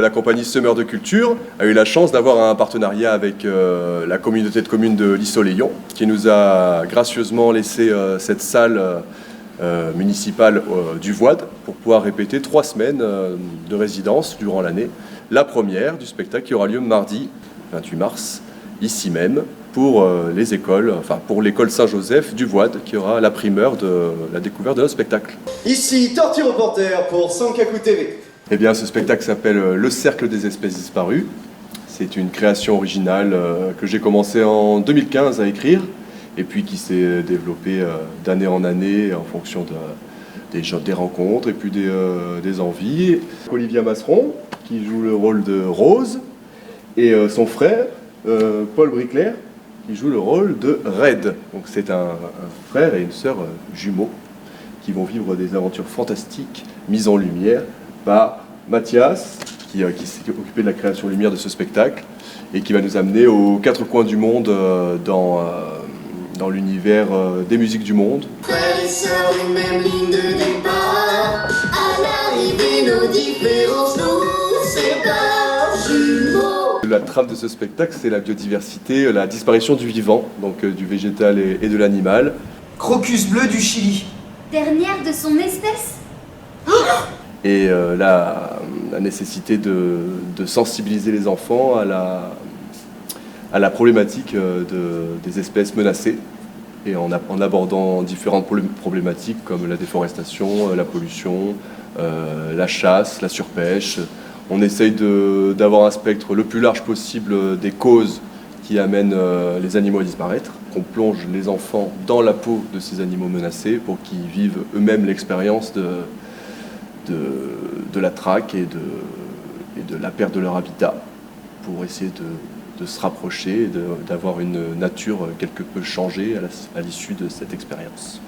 La compagnie Semeurs de Culture a eu la chance d'avoir un partenariat avec la communauté de communes de Lissau-les-Lyons qui nous a gracieusement laissé cette salle municipale du Voide pour pouvoir répéter 3 semaines de résidence durant l'année. La première du spectacle qui aura lieu mardi 28 mars, ici même, pour les écoles, pour l'école Saint-Joseph du Voide qui aura la primeur de la découverte de notre spectacle. Ici, Tortue Reporter pour Sankaku TV. Eh bien, ce spectacle s'appelle Le Cercle des espèces disparues. C'est une création originale que j'ai commencé en 2015 à écrire et puis qui s'est développée d'année en année en fonction des rencontres et puis des envies. Olivia Masseron, qui joue le rôle de Rose, et son frère, Paul Briclair, qui joue le rôle de Red. Donc c'est un frère et une sœur jumeaux qui vont vivre des aventures fantastiques mises en lumière par Mathias, qui s'est occupé de la création lumière de ce spectacle et qui va nous amener aux 4 coins du monde dans l'univers des musiques du monde. Frères et sœurs, une même ligne de départ. À l'arrivée, nos différences nous séparent. Jumeaux. La trame de ce spectacle, c'est la biodiversité, la disparition du vivant, donc du végétal et de l'animal. Crocus bleu du Chili. Dernière de son espèce. Et la nécessité de sensibiliser les enfants à la problématique des espèces menacées et en abordant différentes problématiques comme la déforestation, la pollution, la chasse, la surpêche. On essaye d'avoir un spectre le plus large possible des causes qui amènent les animaux à disparaître. On plonge les enfants dans la peau de ces animaux menacés pour qu'ils vivent eux-mêmes l'expérience de la traque et de la perte de leur habitat pour essayer de se rapprocher et d'avoir une nature quelque peu changée à l'issue de cette expérience.